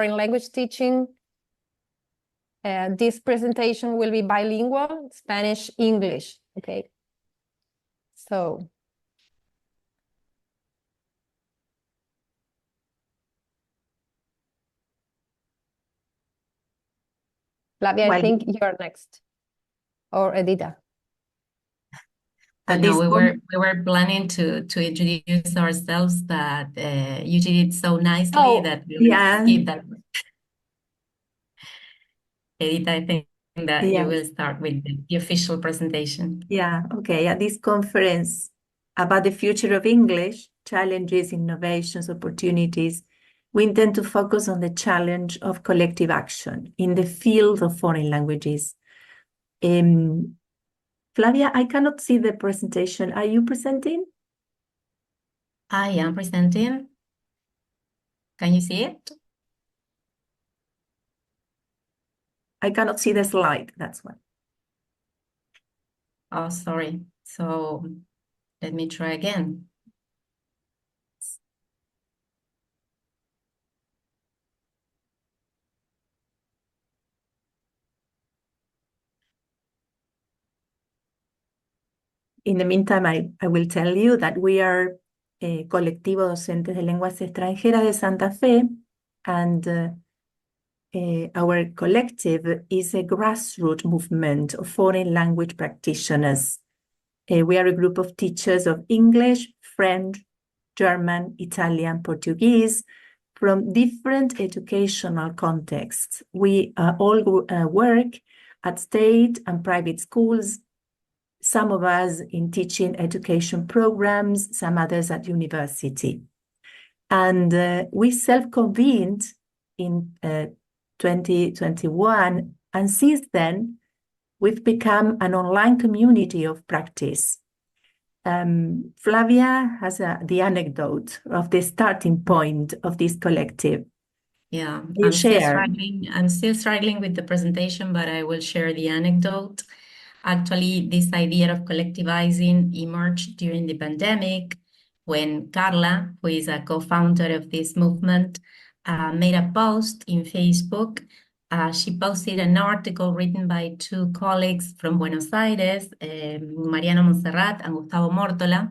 foreign language teaching. This presentation will be bilingual, Spanish, English, okay? So, Flavia, I think you're next, or Edita. No, we were planning to introduce ourselves, but you did it so nicely that we will skip that. Edita, I think that you will start with the official presentation. Yeah, okay. At this conference about the future of English, challenges, innovations, opportunities, we intend to focus on the challenge of collective action in the field of foreign languages. Flavia, I cannot see the presentation. Are you presenting? I am presenting. Can you see it? I cannot see the slide, that's why. Oh, sorry. So let me try again. In the meantime, I will tell you that we are Colectivo Docentes de Lenguas Extranjeras de Santa Fe, and our collective is a grassroots movement of foreign language practitioners. We are a group of teachers of English, French, German, Italian, Portuguese, from different educational contexts. We all work at state and private schools, some of us in teaching education programs, some others at university. And we self-convened in 2021, and since then, we've become an online community of practice. Flavia has the anecdote of the starting point of this collective. Yeah, I'm still struggling with the presentation, but I will share the anecdote. Actually, this idea of collectivizing emerged during the pandemic when Carla, who is a co-founder of this movement, made a post in Facebook. She posted an article written by two colleagues from Buenos Aires, Mariano Monserrat and Gustavo Mortola.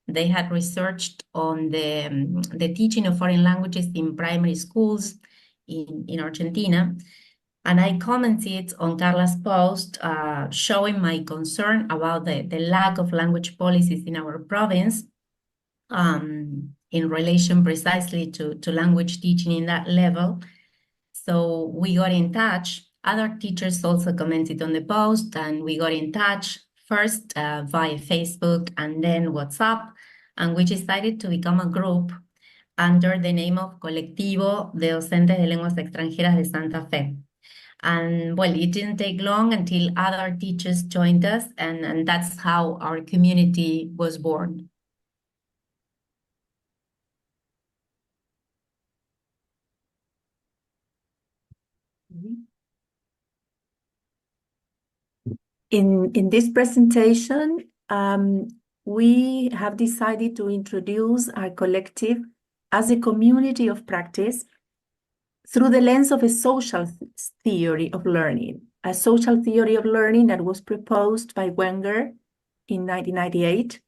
They had researched on the teaching of foreign languages in primary schools in Argentina. And I commented on Carla's post, showing my concern about the lack of language policies in our province in relation precisely to language teaching in that level. So we got in touch. Other teachers also commented on the post, and we got in touch first via Facebook and then WhatsApp, and we decided to become a group under the name of Colectivo de Docentes de Lenguas Extranjeras de Santa Fe. And well, it didn't take long until other teachers joined us, and that's how our community was born. In this presentation, we have decided to introduce our collective as a community of practice through the lens of a social theory of learning, a social theory of learning that was proposed by Wenger in 1998,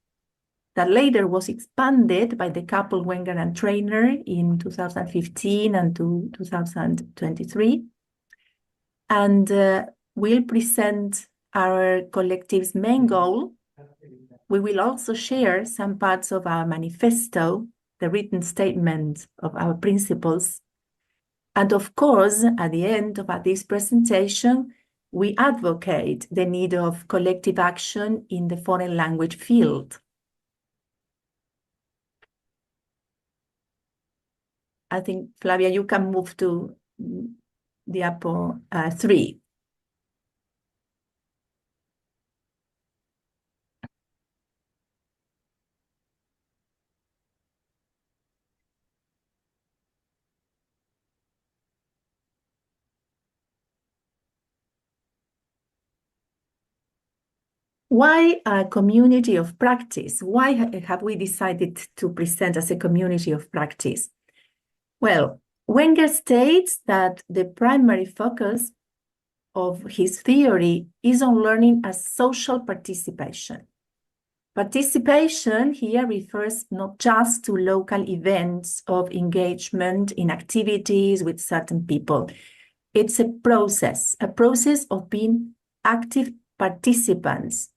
that later was expanded by the couple Wenger and Trainer in 2015 and 2023. And we'll present our collective's main goal. We will also share some parts of our manifesto, the written statement of our principles. And of course, at the end of this presentation, we advocate the need of collective action in the foreign language field. I think, Flavia, you can move to diapo 3. Why a community of practice? Why have we decided to present as a community of practice? Well, Wenger states that the primary focus of his theory is on learning as social participation. Participation here refers not just to local events of engagement in activities with certain people. It's a process of being active participants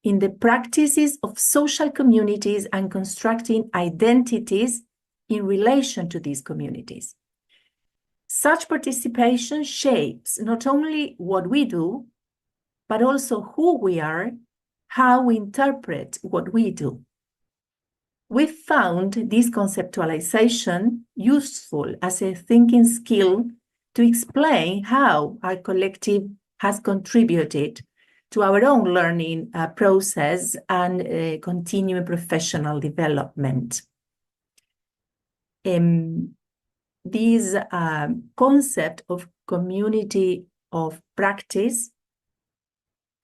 in the practices of social communities and constructing identities in relation to these communities. Such participation shapes not only what we do, but also who we are, how we interpret what we do. We found this conceptualization useful as a thinking skill to explain how our collective has contributed to our own learning process and continuing professional development. This concept of community of practice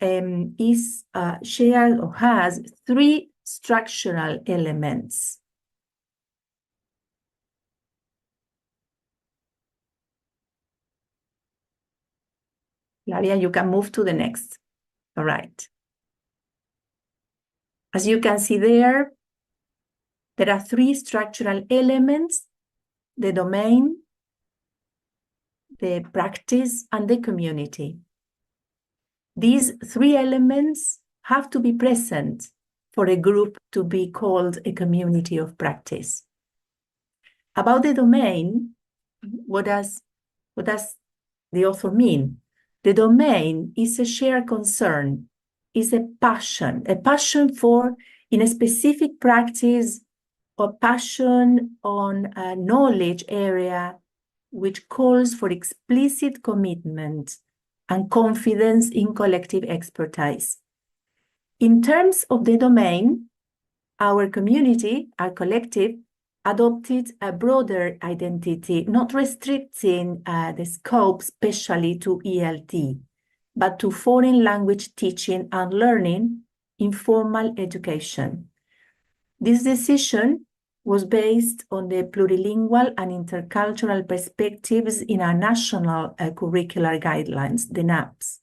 is shared or has three structural elements. Flavia, you can move to the next. All right. As you can see there are three structural elements: the domain, the practice, and the community. These three elements have to be present for a group to be called a community of practice. About the domain, what does the author mean? The domain is a shared concern, is a passion for, in a specific practice, or passion on a knowledge area which calls for explicit commitment and confidence in collective expertise. In terms of the domain, our community, our collective, adopted a broader identity, not restricting the scope specially to ELT, but to foreign language teaching and learning in formal education. This decision was based on the plurilingual and intercultural perspectives in our national curricular guidelines, the NAPs,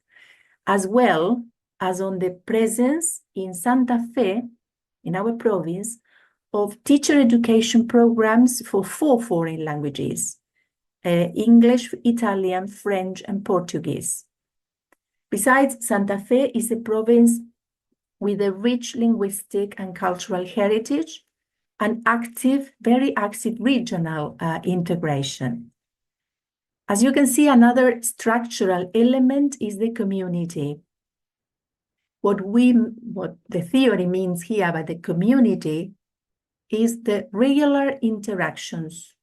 as well as on the presence in Santa Fe, in our province, of teacher education programs for 4 foreign languages: English, Italian, French, and Portuguese. Besides, Santa Fe is a province with a rich linguistic and cultural heritage and very active regional integration. As you can see, another structural element is the community. What the theory means here by the community is the regular interactions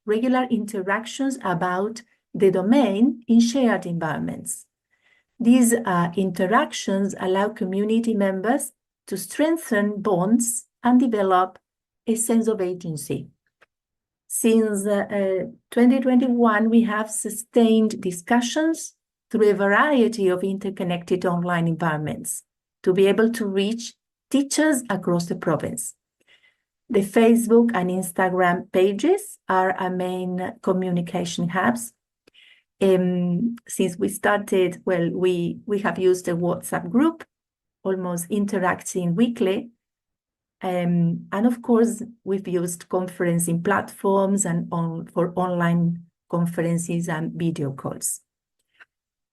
about the domain in shared environments. These interactions allow community members to strengthen bonds and develop a sense of agency. Since 2021, we have sustained discussions through a variety of interconnected online environments to be able to reach teachers across the province. The Facebook and Instagram pages are our main communication hubs. Since we started, well, we have used a WhatsApp group, almost interacting weekly. And of course, we've used conferencing platforms and for online conferences and video calls.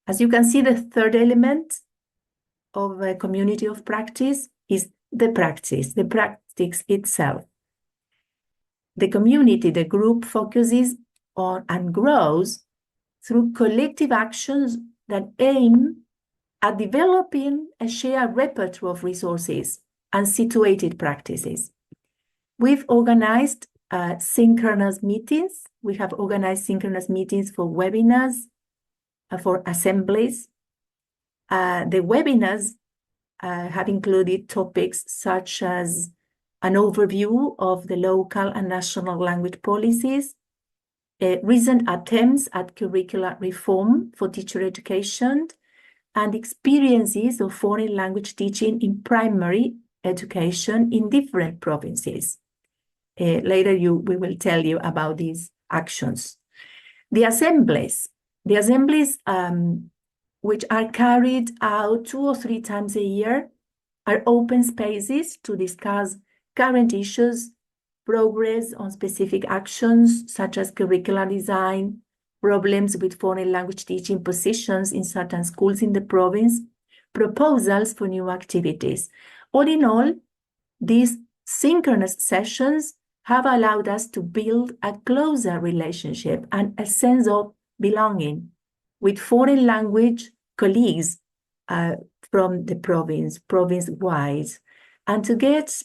As you can see, the third element of a community of practice is the practice itself. The community, the group, focuses on and grows through collective actions that aim at developing a shared repertoire of resources and situated practices. We've organized synchronous meetings. We have organized synchronous meetings for webinars, for assemblies. The webinars have included topics such as an overview of the local and national language policies, recent attempts at curricular reform for teacher education, and experiences of foreign language teaching in primary education in different provinces. Later we will tell you about these actions. The assemblies, which are carried out 2 or 3 times a year, are open spaces to discuss current issues, progress on specific actions such as curricular design, problems with foreign language teaching positions in certain schools in the province, proposals for new activities. All in all, these synchronous sessions have allowed us to build a closer relationship and a sense of belonging with foreign language colleagues from the province-wide, and to get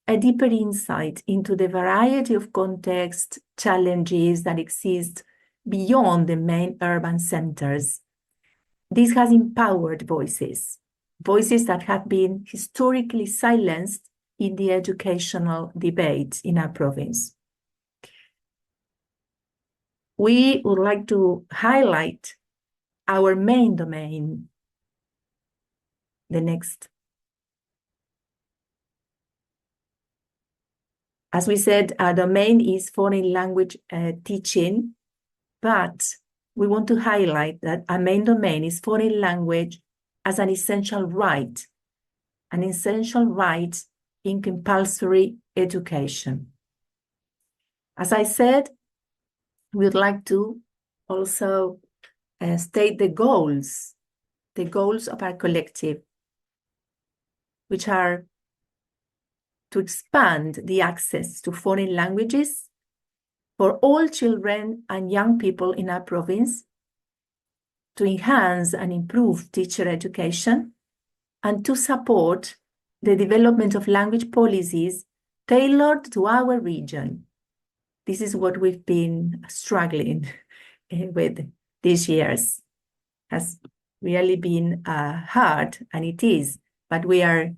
a deeper insight into the variety of context challenges that exist beyond the main urban centers. This has empowered voices that have been historically silenced in the educational debate in our province. We would like to highlight our main domain. The next. As we said, our domain is foreign language teaching, but we want to highlight that our main domain is foreign language as an essential right in compulsory education. As I said, we would like to also state the goals of our collective, which are to expand the access to foreign languages for all children and young people in our province, to enhance and improve teacher education, and to support the development of language policies tailored to our region. This is what we've been struggling with these years. Has really been hard, and it is, but we're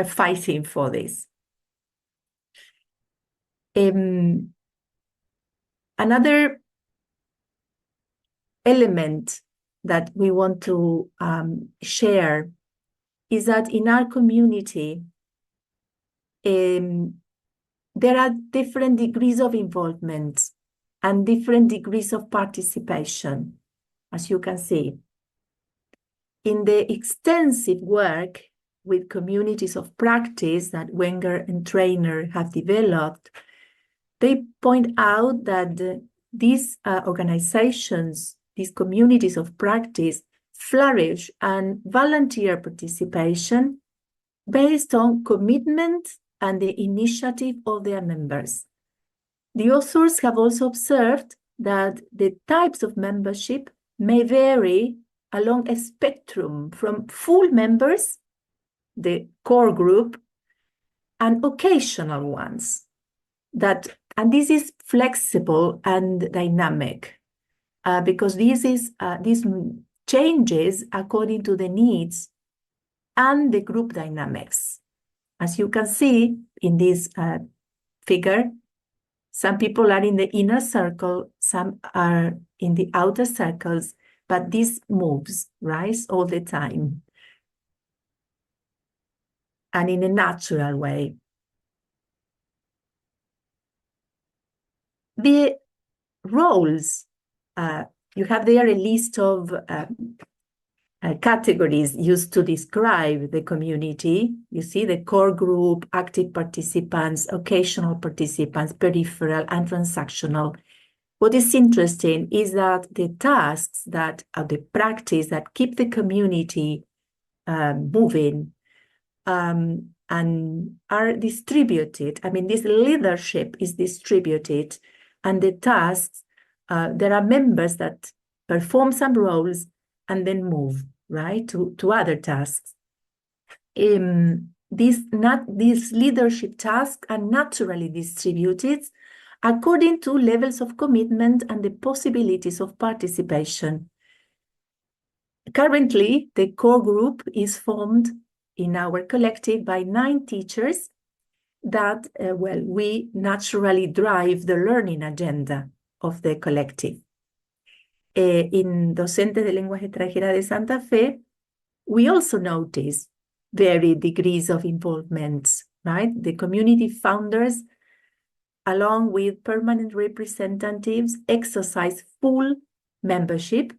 fighting for this. Another element that we want to share is that in our community, there are different degrees of involvement and different degrees of participation, as you can see. In the extensive work with communities of practice that Wenger and Trainer have developed, they point out that these organizations, these communities of practice, flourish and volunteer participation based on commitment and the initiative of their members. The authors have also observed that the types of membership may vary along a spectrum from full members, the core group, and occasional ones. And this is flexible and dynamic because this changes according to the needs and the group dynamics. As you can see in this figure, some people are in the inner circle, some are in the outer circles, but this moves, right, all the time and in a natural way. The roles, you have there a list of categories used to describe the community. You see the core group, active participants, occasional participants, peripheral, and transactional. What is interesting is that the tasks that are the practice that keep the community moving and are distributed. I mean, this leadership is distributed, and the tasks, there are members that perform some roles and then move, right, to other tasks. These leadership tasks are naturally distributed according to levels of commitment and the possibilities of participation. Currently, the core group is formed in our collective by 9 teachers that, we naturally drive the learning agenda of the collective. In Docentes de Lenguas Extranjeras de Santa Fe, we also notice varied degrees of involvement, right? The community founders along with permanent representatives, exercise full membership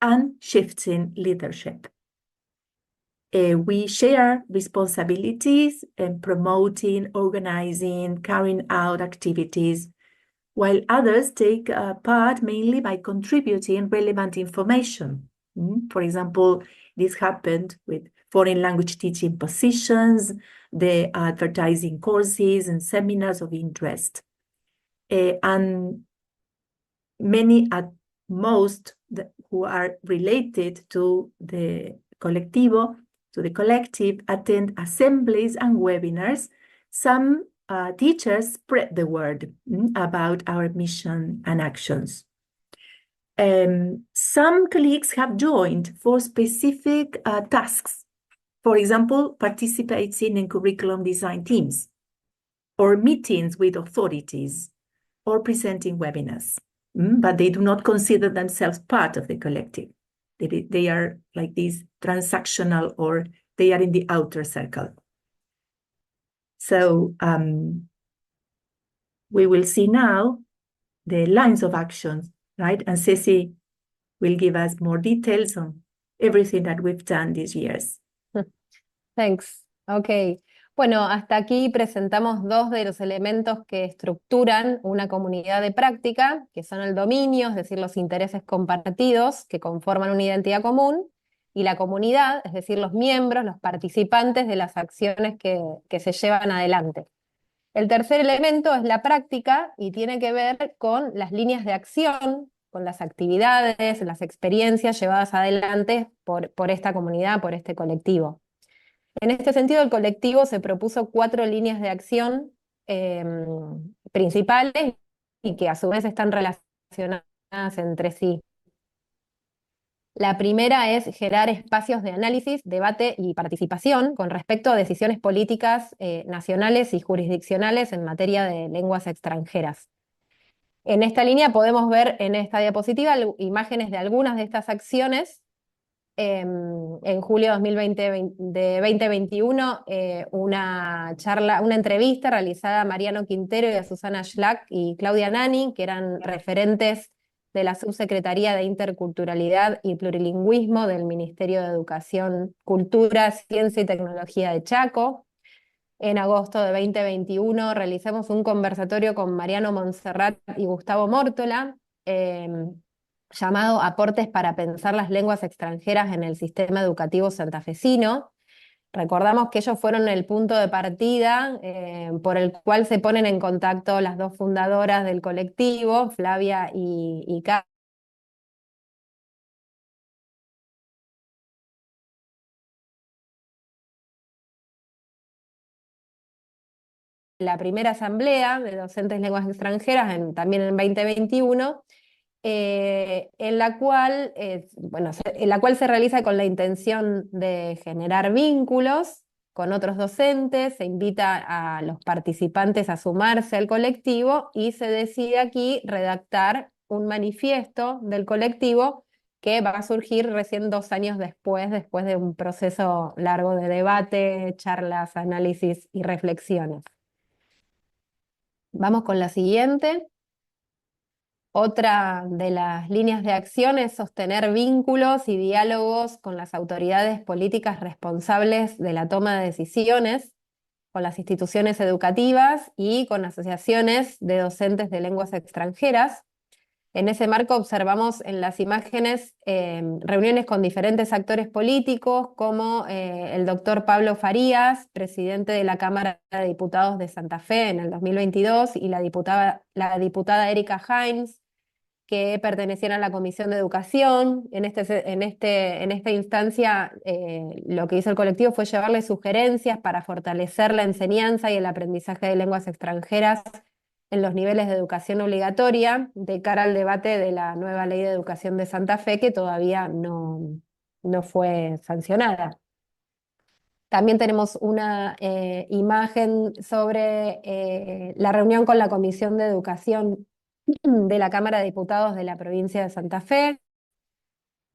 and shifting leadership. We share responsibilities in promoting, organizing, carrying out activities, while others take part mainly by contributing relevant information. For example, this happened with foreign language teaching positions, the advertising courses and seminars of interest. And many at most who are related to the colectivo, to the collective, attend assemblies and webinars. Some teachers spread the word about our mission and actions. Some colleagues have joined for specific tasks. For example, participating in curriculum design teams, or meetings with authorities, or presenting webinars. But they do not consider themselves part of the collective. They are like this transactional, or they are in the outer circle. So we will see now the lines of action, right? And Ceci will give us more details on everything that we've done these years. Thanks. Okay. Bueno, hasta aquí presentamos dos de los elementos que estructuran una comunidad de práctica, que son el dominio, es decir, los intereses compartidos que conforman una identidad común, y la comunidad, es decir, los miembros, los participantes de las acciones que se llevan adelante. El tercer elemento es la práctica y tiene que ver con las líneas de acción, con las actividades, las experiencias llevadas adelante por esta comunidad, por este colectivo. En este sentido, el colectivo se propuso 4 líneas de acción principales y que a su vez están relacionadas entre sí. La primera es generar espacios de análisis, debate y participación con respecto a decisiones políticas nacionales y jurisdiccionales en materia de lenguas extranjeras. En esta línea podemos ver en esta diapositiva imágenes de algunas de estas acciones. En julio de 2021, una entrevista realizada a Mariano Quintero y a Susana Schlack y Claudia Nani, que eran referentes de la Subsecretaría de Interculturalidad y Plurilingüismo del Ministerio de Educación, Cultura, Ciencia y Tecnología de Chaco. En agosto de 2021 realizamos un conversatorio con Mariano Montserrat y Gustavo Mórtola, llamado Aportes para pensar las lenguas extranjeras en el sistema educativo santafesino. Recordamos que ellos fueron el punto de partida por el cual se ponen en contacto las dos fundadoras del colectivo, Flavia y Carla. La primera asamblea de docentes lenguas extranjeras, también en 2021, en la cual se realiza con la intención de generar vínculos con otros docentes, se invita a los participantes a sumarse al colectivo y se decide aquí redactar un manifiesto del colectivo que va a surgir recién 2 años después de un proceso largo de debate, charlas, análisis y reflexiones. Vamos con la siguiente. Otra de las líneas de acción es sostener vínculos y diálogos con las autoridades políticas responsables de la toma de decisiones, con las instituciones educativas y con asociaciones de docentes de lenguas extranjeras. En ese marco observamos en las imágenes reuniones con diferentes actores políticos, como el doctor Pablo Farías, presidente de la Cámara de Diputados de Santa Fe en el 2022, y la diputada Erika Hines, que pertenecían a la Comisión de Educación. En esta instancia, lo que hizo el colectivo fue llevarle sugerencias para fortalecer la enseñanza y el aprendizaje de lenguas extranjeras en los niveles de educación obligatoria, de cara al debate de la nueva Ley de Educación de Santa Fe, que todavía no fue sancionada. También tenemos una imagen sobre la reunión con la Comisión de Educación de la Cámara de Diputados de la provincia de Santa Fe,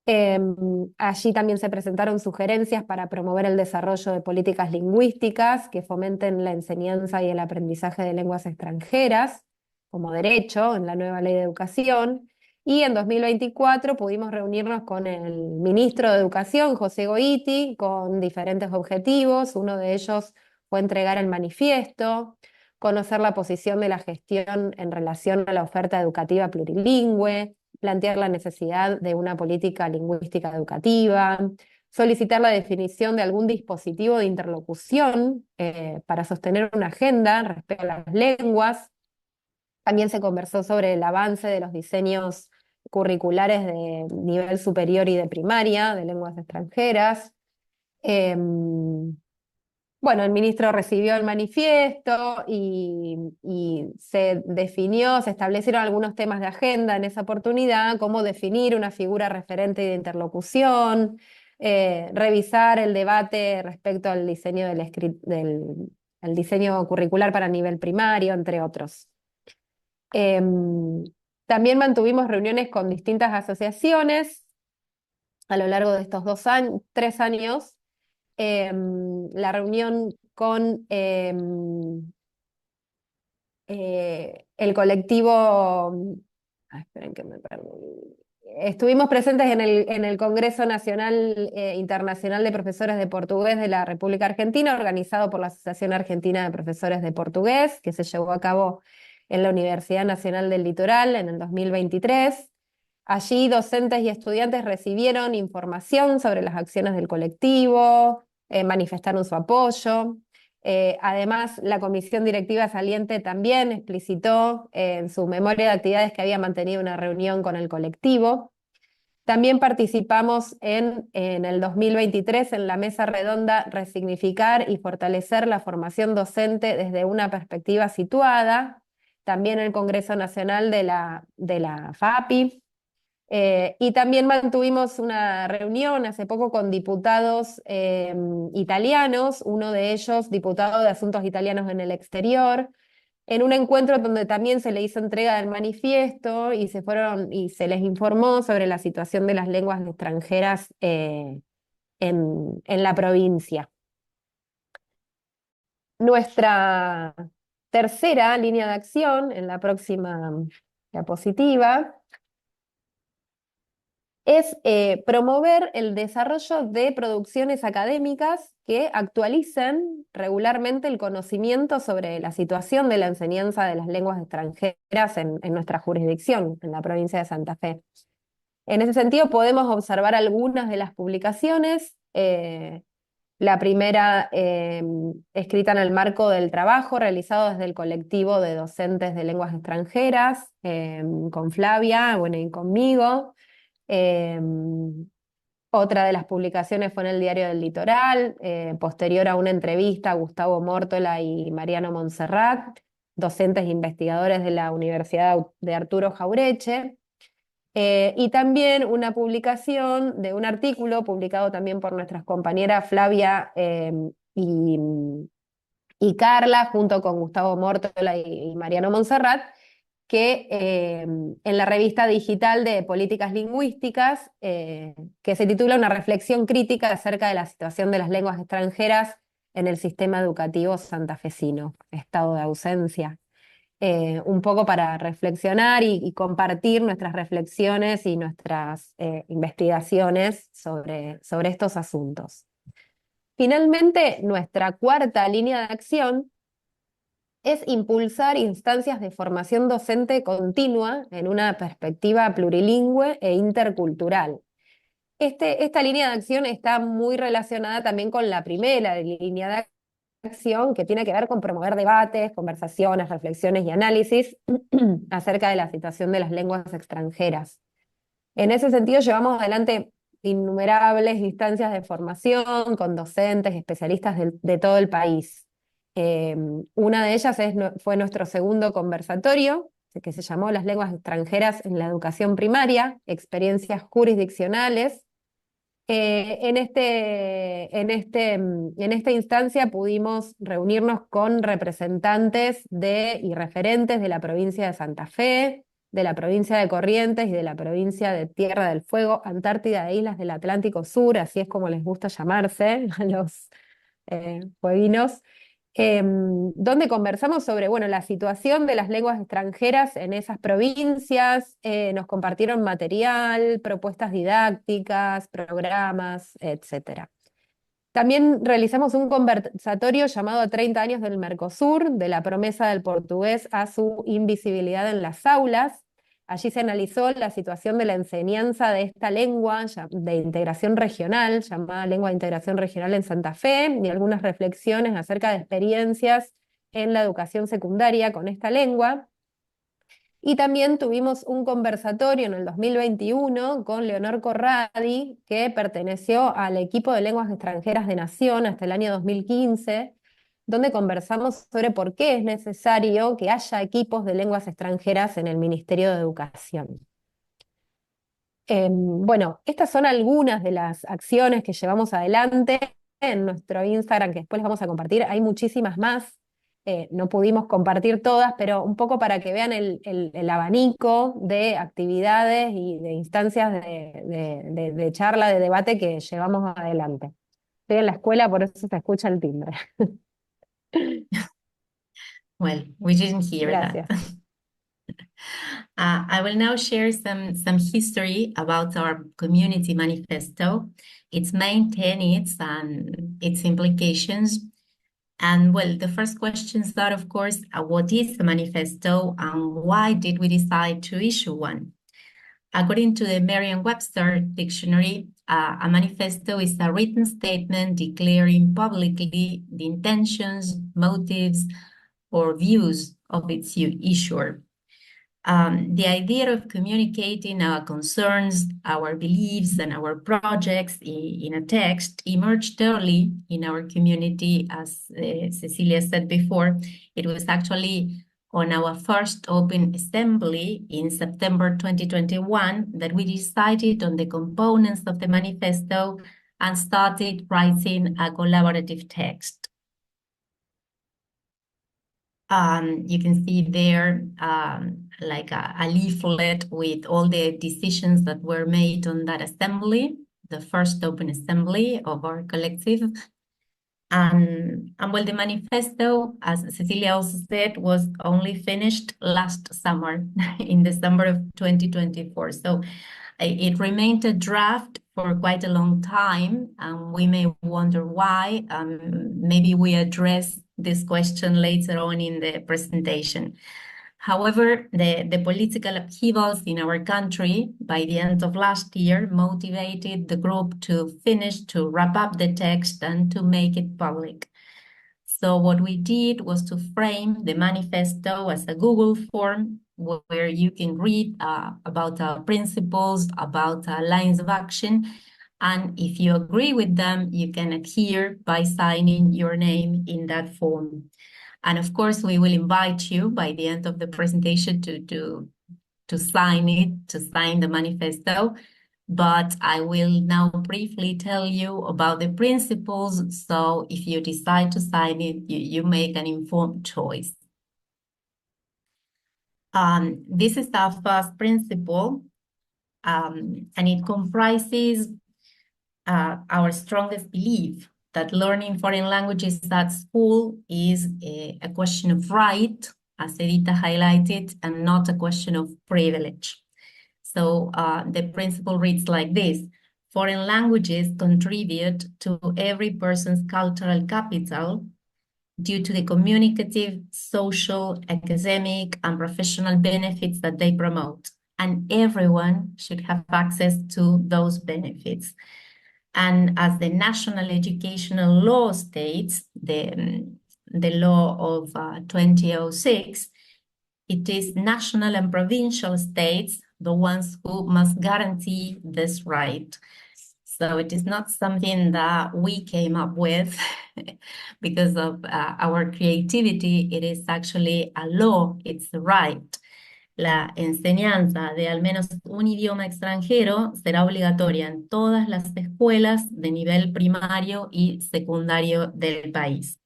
Allí también se presentaron sugerencias para promover el desarrollo de políticas lingüísticas que fomenten la enseñanza y el aprendizaje de lenguas extranjeras como derecho en la nueva ley de educación. Y en 2024 pudimos reunirnos con el ministro de Educación, José Goiti, con diferentes objetivos. Uno de ellos fue entregar el manifiesto, conocer la posición de la gestión en relación a la oferta educativa plurilingüe, plantear la necesidad de una política lingüística educativa, solicitar la definición de algún dispositivo de interlocución para sostener una agenda respecto a las lenguas. También se conversó sobre el avance de los diseños curriculares de nivel superior y de primaria, de lenguas extranjeras. Bueno, el ministro recibió el manifiesto y se definió, se establecieron algunos temas de agenda en esa oportunidad, como definir una figura referente de interlocución, revisar el debate respecto al diseño el diseño curricular para nivel primario, entre otros. También mantuvimos reuniones con distintas asociaciones a lo largo de estos 3 años. La reunión con el colectivo, esperen que me perdí. Estuvimos presentes en el Congreso Nacional Internacional de Profesores de Portugués de la República Argentina, organizado por la Asociación Argentina de Profesores de Portugués, que se llevó a cabo en la Universidad Nacional del Litoral en el 2023. Allí docentes y estudiantes recibieron información sobre las acciones del colectivo, manifestaron su apoyo. Además, la comisión directiva saliente también explicitó en su memoria de actividades que había mantenido una reunión con el colectivo. También participamos en el 2023 en la mesa redonda Resignificar y fortalecer la formación docente desde una perspectiva situada, también en el Congreso Nacional de la FAAPI. Y también mantuvimos una reunión hace poco con diputados italianos, uno de ellos diputado de Asuntos Italianos en el Exterior, en un encuentro donde también se le hizo entrega del manifiesto y se les informó sobre la situación de las lenguas extranjeras en la provincia. Nuestra tercera línea de acción, en la próxima diapositiva, es promover el desarrollo de producciones académicas que actualicen regularmente el conocimiento sobre la situación de la enseñanza de las lenguas extranjeras en nuestra jurisdicción, en la provincia de Santa Fe. En ese sentido, podemos observar algunas de las publicaciones. La primera, escrita en el marco del trabajo realizado desde el colectivo de docentes de lenguas extranjeras, con Flavia, bueno, y conmigo. Otra de las publicaciones fue en el Diario del Litoral, posterior a una entrevista a Gustavo Mórtola y Mariano Montserrat, docentes e investigadores de la Universidad de Arturo Jaureche, y también una publicación de un artículo publicado también por nuestras compañeras Flavia y Carla, junto con Gustavo Mórtola y Mariano Montserrat, que en la revista digital de políticas lingüísticas, que se titula Una reflexión crítica acerca de la situación de las lenguas extranjeras en el sistema educativo santafesino, estado de ausencia. Un poco para reflexionar y compartir nuestras reflexiones y nuestras investigaciones sobre estos asuntos. Finalmente, nuestra cuarta línea de acción es impulsar instancias de formación docente continua en una perspectiva plurilingüe e intercultural. Esta línea de acción está muy relacionada también con la primera línea de acción, que tiene que ver con promover debates, conversaciones, reflexiones y análisis acerca de la situación de las lenguas extranjeras. En ese sentido, llevamos adelante innumerables instancias de formación con docentes, especialistas de todo el país. Una de ellas fue nuestro segundo conversatorio, que se llamó Las lenguas extranjeras en la educación primaria, experiencias jurisdiccionales. En esta instancia pudimos reunirnos con representantes y referentes de la provincia de Santa Fe, de la provincia de Corrientes y de la provincia de Tierra del Fuego, Antártida e islas del Atlántico Sur, así es como les gusta llamarse a los fueguinos, donde conversamos sobre, bueno, la situación de las lenguas extranjeras en esas provincias, nos compartieron material, propuestas didácticas, programas, etc. También realizamos un conversatorio llamado 30 años del Mercosur, de la promesa del portugués a su invisibilidad en las aulas. Allí se analizó la situación de la enseñanza de esta lengua de integración regional, llamada Lengua de Integración Regional en Santa Fe, y algunas reflexiones acerca de experiencias en la educación secundaria con esta lengua. Y también tuvimos un conversatorio en el 2021 con Leonor Corradi, que perteneció al equipo de lenguas extranjeras de Nación hasta el año 2015, donde conversamos sobre por qué es necesario que haya equipos de lenguas extranjeras en el Ministerio de Educación. Bueno, estas son algunas de las acciones que llevamos adelante en nuestro Instagram, que después les vamos a compartir. Hay muchísimas más. No pudimos compartir todas, pero un poco para que vean el abanico de actividades y de instancias de charla, de debate que llevamos adelante. Estoy en la escuela, por eso se escucha el timbre. Well, we didn't hear that. Gracias. I will now share some history about our community manifesto, its main tenets and its implications. And well, the first questions are, of course, what is a manifesto and why did we decide to issue one? According to the Merriam-Webster dictionary, a manifesto is a written statement declaring publicly the intentions, motives, or views of its issuer. The idea of communicating our concerns, our beliefs, and our projects in a text emerged early in our community. As Cecilia said before, it was actually on our first open assembly in September 2021 that we decided on the components of the manifesto and started writing a collaborative text. You can see there like a leaflet with all the decisions that were made on that assembly, the first open assembly of our collective. And well, the manifesto, as Cecilia also said, was only finished last summer in December of 2024. So it remained a draft for quite a long time, and we may wonder why. Maybe we address this question later on in the presentation. However, the political upheavals in our country by the end of last year motivated the group to wrap up the text and to make it public. So what we did was to frame the manifesto as a Google form where you can read about our principles, about lines of action, and if you agree with them, you can adhere by signing your name in that form. And of course, we will invite you by the end of the presentation to sign it, to sign the manifesto. But I will now briefly tell you about the principles. So if you decide to sign it, you make an informed choice. This is our first principle, and it comprises our strongest belief that learning foreign languages at school is a question of right, as Edita highlighted, and not a question of privilege. So the principle reads like this: foreign languages contribute to every person's cultural capital due to the communicative, social, academic, and professional benefits that they promote. And everyone should have access to those benefits. And as the national educational law states, the law of 2006, it is national and provincial states the ones who must guarantee this right. So it is not something that we came up with because of our creativity. It is actually a law, it's a right. La enseñanza de al menos un idioma extranjero será obligatoria en todas las escuelas de nivel primario y secundario del país.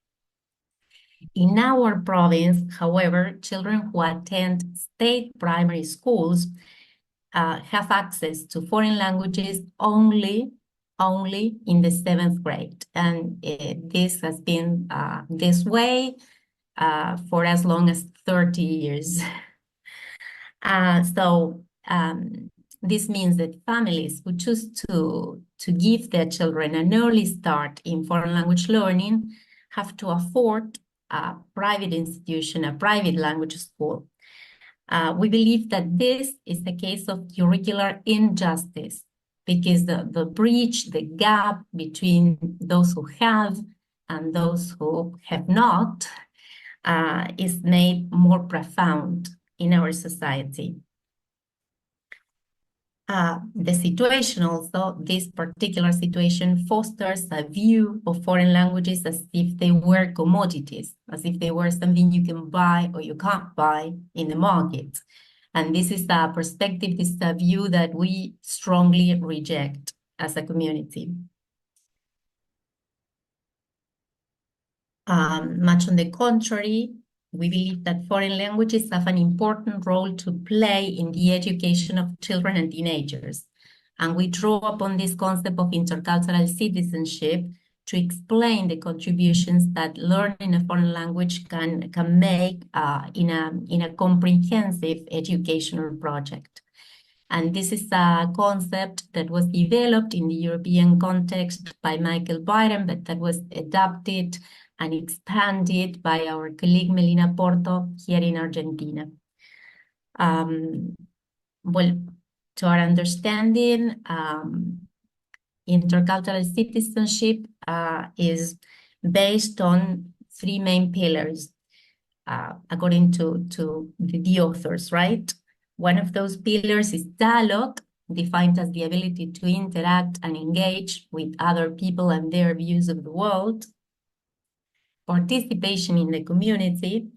In our province, however, children who attend state primary schools have access to foreign languages only in the 7th grade. And this has been this way for as long as 30 years. This means that families who choose to give their children an early start in foreign language learning have to afford a private institution, a private language school. We believe that this is a case of curricular injustice because the breach, the gap between those who have and those who have not is made more profound in our society. The situation also, this particular situation fosters a view of foreign languages as if they were commodities, as if they were something you can buy or you can't buy in the market. And this is a perspective, this is a view that we strongly reject as a community. Much on the contrary, we believe that foreign languages have an important role to play in the education of children and teenagers. And we draw upon this concept of intercultural citizenship to explain the contributions that learning a foreign language can make in a comprehensive educational project. And this is a concept that was developed in the European context by Michael Byron, but that was adapted and expanded by our colleague Melina Porto here in Argentina. Well, to our understanding, intercultural citizenship is based on 3 main pillars, according to the authors, right? One of those pillars is dialogue, defined as the ability to interact and engage with other people and their views of the world, participation in the community,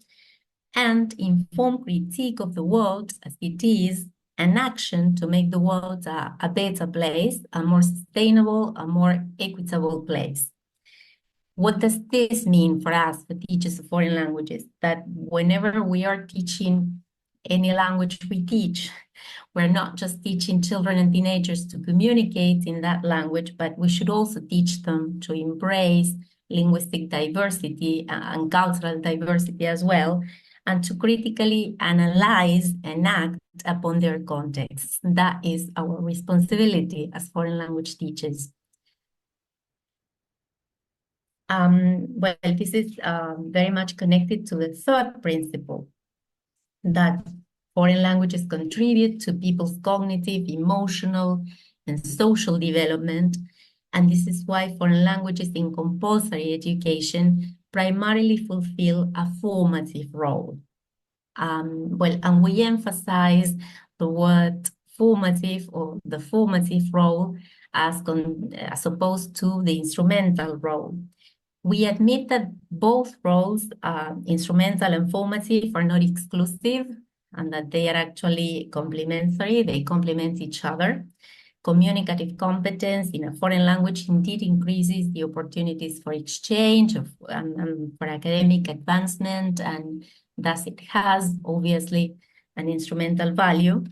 and informed critique of the world as it is, and action to make the world a better place, a more sustainable, a more equitable place. What does this mean for us, the teachers of foreign languages? That whenever we are teaching any language we teach, we're not just teaching children and teenagers to communicate in that language, but we should also teach them to embrace linguistic diversity and cultural diversity as well, and to critically analyze and act upon their contexts. That is our responsibility as foreign language teachers. Well, this is very much connected to the 3rd principle, that foreign languages contribute to people's cognitive, emotional, and social development. And this is why foreign languages in compulsory education primarily fulfill a formative role. And we emphasize the word formative, or the formative role, as opposed to the instrumental role. We admit that both roles, instrumental and formative, are not exclusive, and that they are actually complementary. They complement each other. Communicative competence in a foreign language indeed increases the opportunities for exchange and for academic advancement, and thus it has obviously an instrumental value.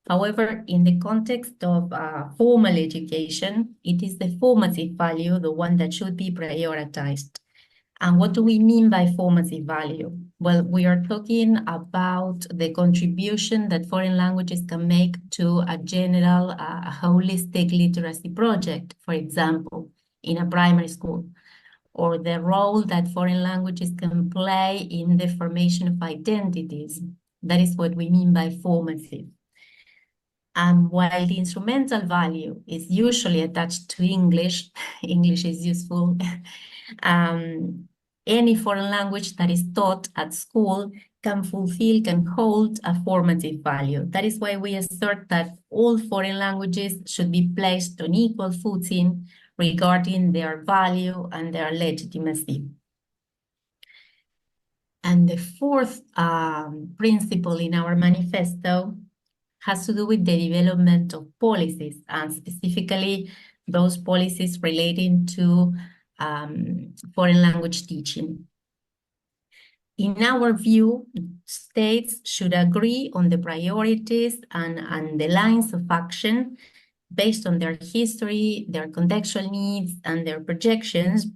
However, in the context of formal education, it is the formative value, the one that should be prioritized. And what do we mean by formative value? Well, we are talking about the contribution that foreign languages can make to a general, holistic literacy project, for example, in a primary school, or the role that foreign languages can play in the formation of identities. That is what we mean by formative. And while the instrumental value is usually attached to English, English is useful, any foreign language that is taught at school can hold a formative value. That is why we assert that all foreign languages should be placed on equal footing regarding their value and their legitimacy. And the 4th principle in our manifesto has to do with the development of policies, and specifically those policies relating to foreign language teaching. In our view, states should agree on the priorities and the lines of action based on their history, their contextual needs, and their projections,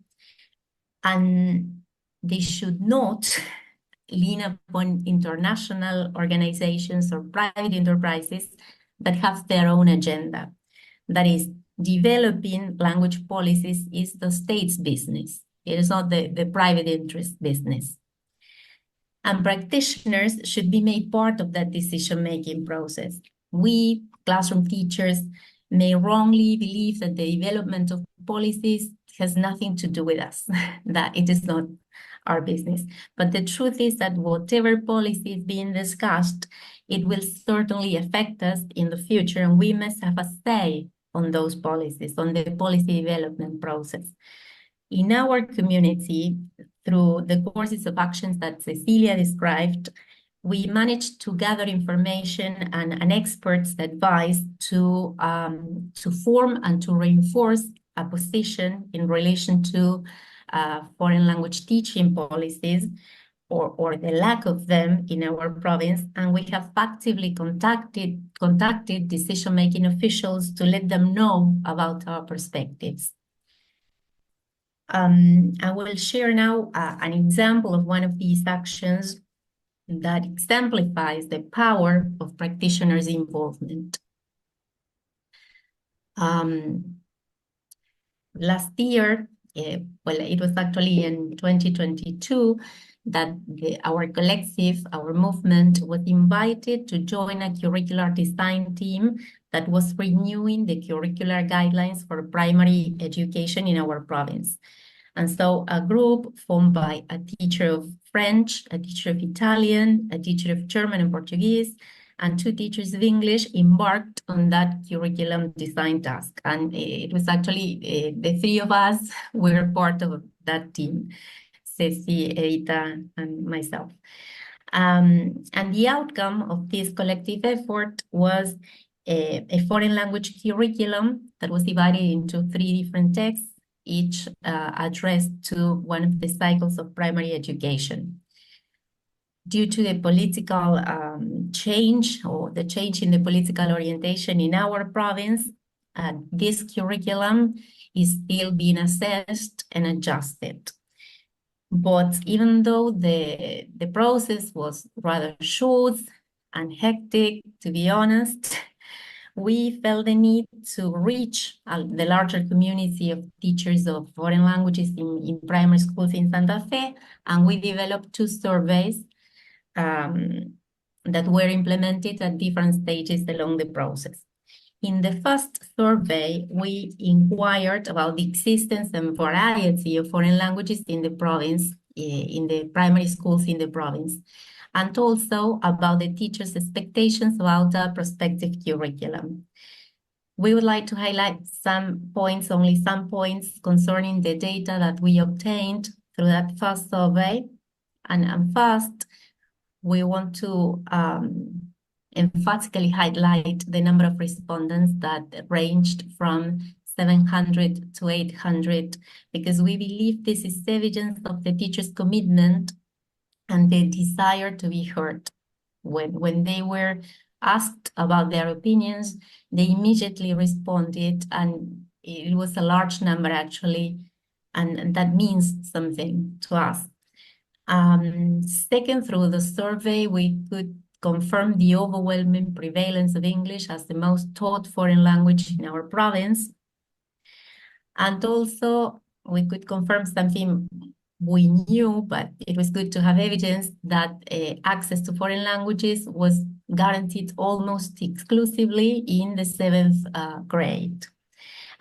and they should not lean upon international organizations or private enterprises that have their own agenda. That is, developing language policies is the state's business. It is not the private interest business. And practitioners should be made part of that decision-making process. We, classroom teachers, may wrongly believe that the development of policies has nothing to do with us, that it is not our business. But the truth is that whatever policy is being discussed, it will certainly affect us in the future, and we must have a say on those policies, on the policy development process. In our community, through the courses of actions that Cecilia described, we managed to gather information and experts' advice to form and to reinforce a position in relation to foreign language teaching policies or the lack of them in our province. And we have actively contacted decision-making officials to let them know about our perspectives. I will share now an example of one of these actions that exemplifies the power of practitioners' involvement. Last year, well, it was actually in 2022 that our collective, our movement, was invited to join a curricular design team that was renewing the curricular guidelines for primary education in our province. And so a group formed by a teacher of French, a teacher of Italian, a teacher of German and Portuguese, and 2 teachers of English embarked on that curriculum design task. And it was actually the 3 of us were part of that team, Cecilia, Edita, and myself. And the outcome of this collective effort was a foreign language curriculum that was divided into 3 different texts, each addressed to one of the cycles of primary education. Due to the political change or the change in the political orientation in our province, this curriculum is still being assessed and adjusted. But even though the process was rather short and hectic, to be honest, we felt the need to reach the larger community of teachers of foreign languages in primary schools in Santa Fe, and we developed 2 surveys that were implemented at different stages along the process. In the first survey, we inquired about the existence and variety of foreign languages in the province, in the primary schools in the province, and also about the teachers' expectations about the prospective curriculum. We would like to highlight some points, only some points concerning the data that we obtained through that first survey. And first, we want to emphatically highlight the number of respondents that ranged from 700 to 800, because we believe this is evidence of the teachers' commitment and the desire to be heard. When they were asked about their opinions, they immediately responded, and it was a large number actually, and that means something to us. Second, through the survey, we could confirm the overwhelming prevalence of English as the most taught foreign language in our province. And also, we could confirm something we knew, but it was good to have evidence that access to foreign languages was guaranteed almost exclusively in the 7th grade.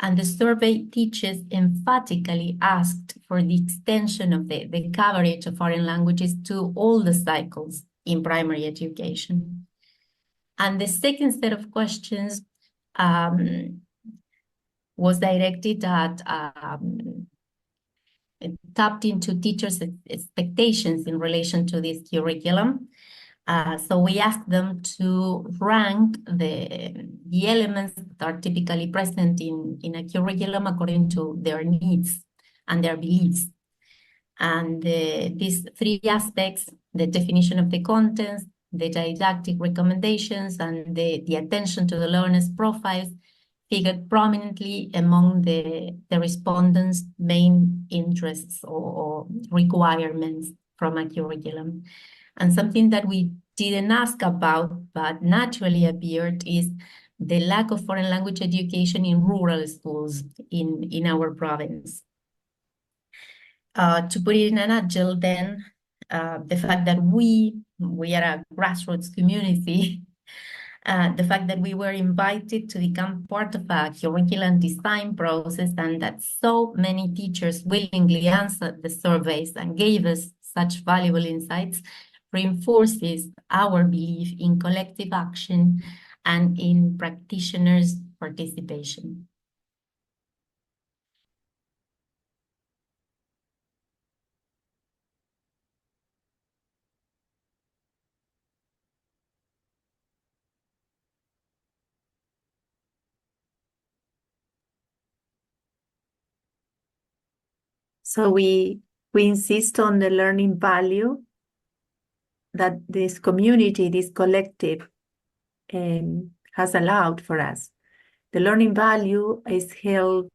And the survey teachers emphatically asked for the extension of the coverage of foreign languages to all the cycles in primary education. And the second set of questions was directed at tapped into teachers' expectations in relation to this curriculum. So we asked them to rank the elements that are typically present in a curriculum according to their needs and their beliefs. And these three aspects, the definition of the contents, the didactic recommendations, and the attention to the learner's profiles, figured prominently among the respondents' main interests or requirements from a curriculum. And something that we didn't ask about, but naturally appeared, is the lack of foreign language education in rural schools in our province. To put it in a nutshell, then, the fact that we are a grassroots community, the fact that we were invited to become part of a curriculum design process, and that so many teachers willingly answered the surveys and gave us such valuable insights, reinforces our belief in collective action and in practitioners' participation. So we insist on the learning value that this community, this collective, has allowed for us. The learning value is held,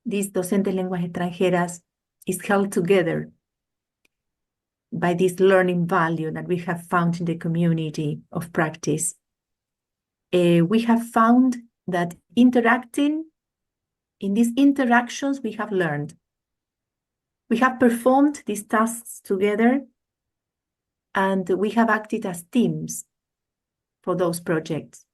these docentes lenguas extranjeras is held together by this learning value that we have found in the community of practice. We have found that interacting, in these interactions, we have learned. We have performed these tasks together, and we have acted as teams for those projects.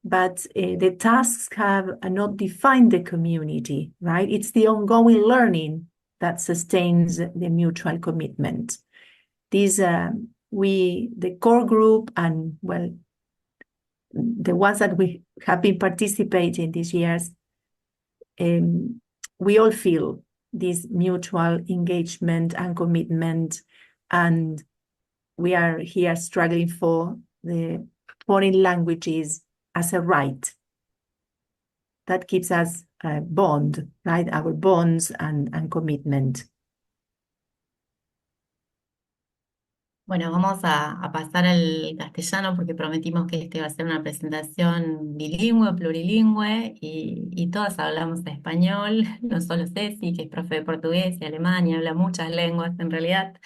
But the tasks have not defined the community, right? It's the ongoing learning that sustains the mutual commitment. These, the core group and, well, the ones that we have been participating these years, we all feel this mutual engagement and commitment, and we are here struggling for the foreign languages as a right. That gives us a bond, right? Our bonds and commitment. Bueno, vamos a pasar al castellano porque prometimos que este va a ser una presentación bilingüe, plurilingüe, y todas hablamos español, no solo Ceci, que es profe de portugués y alemán y habla muchas lenguas en realidad,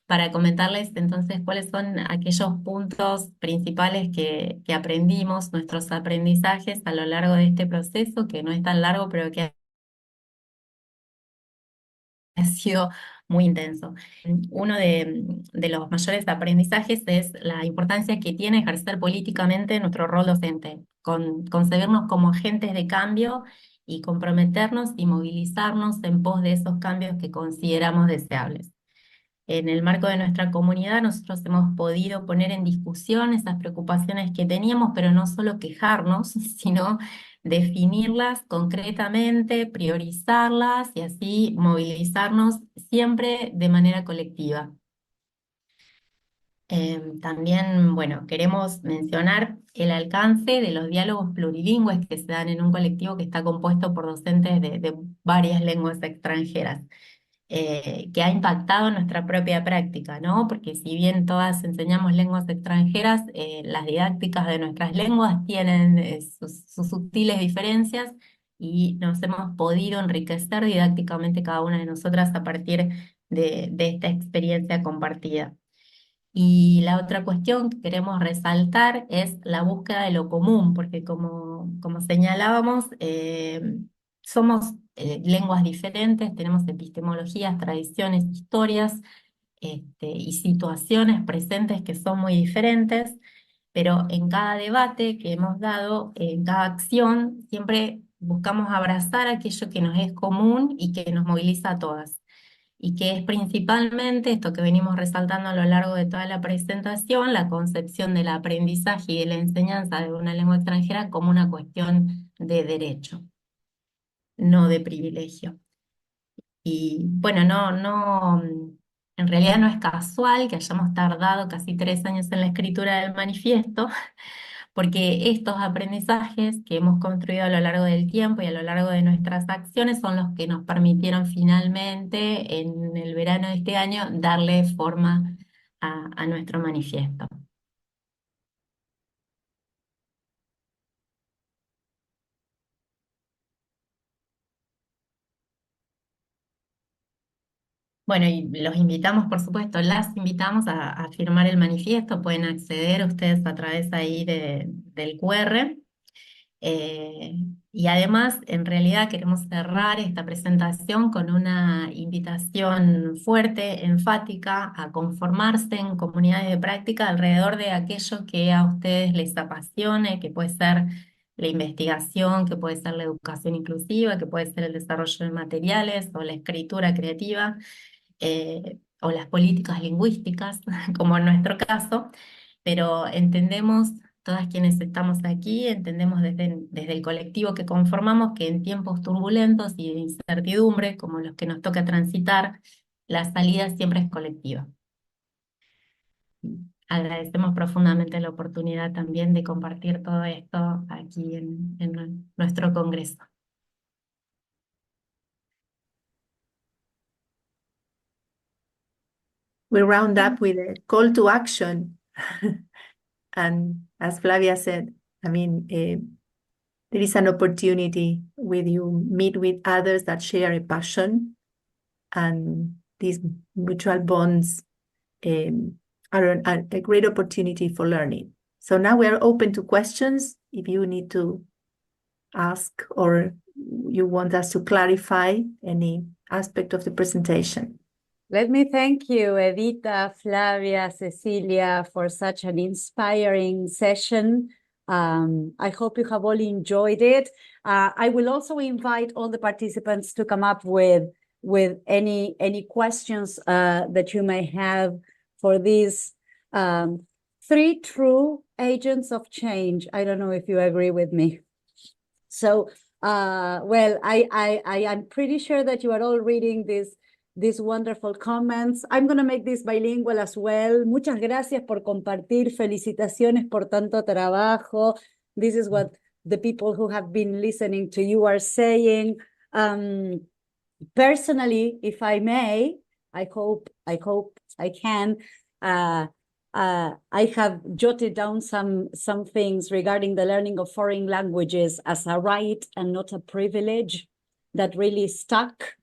para comentarles entonces cuáles son aquellos puntos principales que aprendimos, nuestros aprendizajes a lo largo de este proceso, que no es tan largo, pero que ha sido muy intenso. Uno de los mayores aprendizajes es la importancia que tiene ejercer políticamente nuestro rol docente, concebirnos como agentes de cambio y comprometernos y movilizarnos en pos de esos cambios que consideramos deseables. En el marco de nuestra comunidad, nosotros hemos podido poner en discusión esas preocupaciones que teníamos, pero no solo quejarnos, sino definirlas concretamente, priorizarlas y así movilizarnos siempre de manera colectiva. También, bueno, queremos mencionar el alcance de los diálogos plurilingües que se dan en un colectivo que está compuesto por docentes de varias lenguas extranjeras. Que ha impactado nuestra propia práctica, ¿no? Porque si bien todas enseñamos lenguas extranjeras, las didácticas de nuestras lenguas tienen sus sutiles diferencias y nos hemos podido enriquecer didácticamente cada una de nosotras a partir de esta experiencia compartida. Y la otra cuestión que queremos resaltar es la búsqueda de lo común, porque como señalábamos, somos lenguas diferentes, tenemos epistemologías, tradiciones, historias y situaciones presentes que son muy diferentes, pero en cada debate que hemos dado, en cada acción, siempre buscamos abrazar aquello que nos es común y que nos moviliza a todas y que es principalmente esto que venimos resaltando a lo largo de toda la presentación, la concepción del aprendizaje y de la enseñanza de una lengua extranjera como una cuestión de derecho, no de privilegio. Y bueno, en realidad no es casual que hayamos tardado casi 3 años en la escritura del manifiesto, porque estos aprendizajes que hemos construido a lo largo del tiempo y a lo largo de nuestras acciones son los que nos permitieron finalmente en el verano de este año darle forma a nuestro manifiesto. Bueno, y los invitamos, por supuesto, las invitamos a firmar el manifiesto. Pueden acceder ustedes a través ahí del QR. Eh, y además, en realidad queremos cerrar esta presentación con una invitación fuerte, enfática, a conformarse en comunidades de práctica alrededor de aquello que a ustedes les apasione, que puede ser la investigación, que puede ser la educación inclusiva, que puede ser el desarrollo de materiales o la escritura creativa, o las políticas lingüísticas, como en nuestro caso, pero entendemos, todas quienes estamos aquí, entendemos desde el colectivo que conformamos que en tiempos turbulentos y de incertidumbre, como los que nos toca transitar, la salida siempre es colectiva. Agradecemos profundamente la oportunidad también de compartir todo esto aquí en nuestro congreso. We round up with a call to action. And as Flavia said, I mean, there is an opportunity with you meet with others that share a passion, and these mutual bonds are a great opportunity for learning. So now we are open to questions. If you need to ask or you want us to clarify any aspect of the presentation. Let me thank you, Edita, Flavia, Cecilia, for such an inspiring session. I hope you have all enjoyed it. I will also invite all the participants to come up with any questions that you may have for these three true agents of change. I don't know if you agree with me. So, well, I am pretty sure that you are all reading these wonderful comments. I'm going to make this bilingual as well. Muchas gracias por compartir. Felicitaciones por tanto trabajo. This is what the people who have been listening to you are saying. Personally, if I may, I hope I can. I have jotted down some things regarding the learning of foreign languages as a right and not a privilege that really stuck,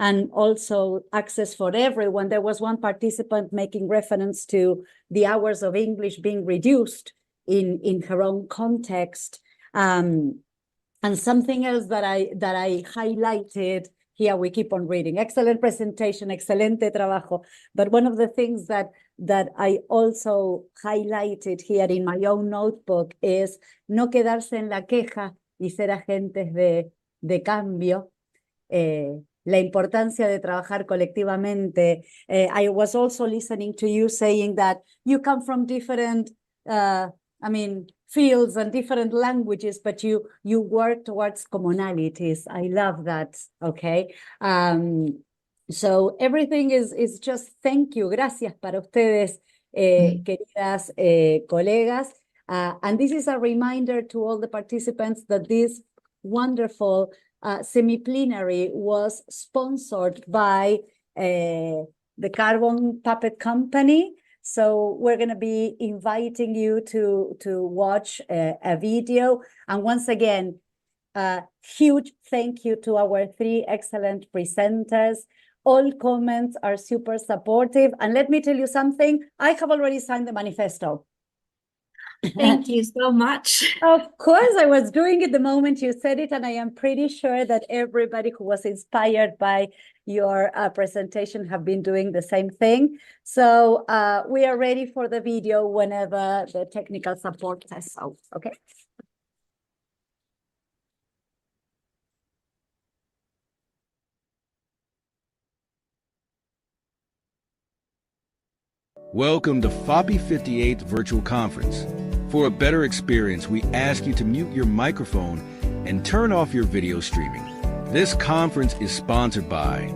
and also access for everyone. There was one participant making reference to the hours of English being reduced in her own context. And something else that I highlighted here, we keep on reading. Excellent presentation, excelente trabajo. But one of the things that I also highlighted here in my own notebook is no quedarse en la queja y ser agentes de cambio. La importancia de trabajar colectivamente. I was also listening to you saying that you come from different, fields and different languages, but you work towards commonalities. I love that, okay? So everything is just thank you, gracias para ustedes, queridas colegas. And this is a reminder to all the participants that this wonderful Semiplenary was sponsored by the Carbon Puppet Company. So we're going to be inviting you to watch a video. And once again, huge thank you to our three excellent presenters. All comments are super supportive. And let me tell you something, I have already signed the manifesto. Thank you so much. Of course, I was doing it the moment you said it, and I am pretty sure that everybody who was inspired by your presentation have been doing the same thing. So we are ready for the video whenever the technical support says so, okay? Welcome to FAAPI 58th Virtual Conference. For a better experience, we ask you to mute your microphone and turn off your video streaming. This conference is sponsored by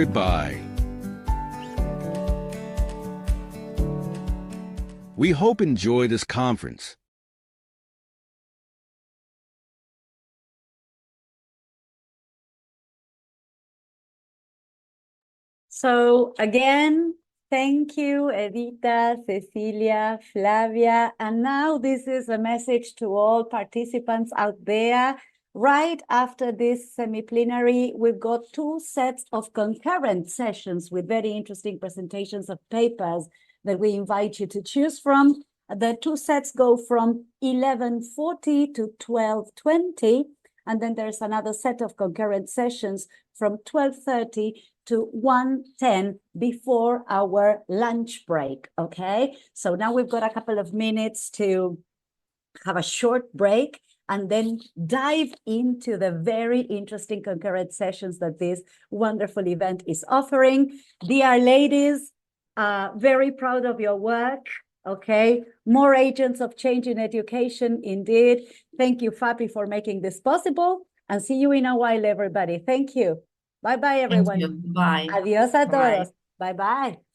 supported by. We hope you enjoy this conference. So again, thank you, Edita, Cecilia, Flavia. And now this is a message to all participants out there. Right after this semiplenary, we've got 2 sets of concurrent sessions with very interesting presentations of papers that we invite you to choose from. The 2 sets go from 11:40 to 12:20. And then there's another set of concurrent sessions from 12:30 to 1:10 before our lunch break, okay? So now we've got a couple of minutes to have a short break and then dive into the very interesting concurrent sessions that this wonderful event is offering. Dear ladies, very proud of your work, okay? More agents of change in education, indeed. Thank you, FAAPI, for making this possible, and see you in a while, everybody. Thank you. Bye-bye, everyone. Thank you. Bye. Adiós a Bye. todos. Bye-bye.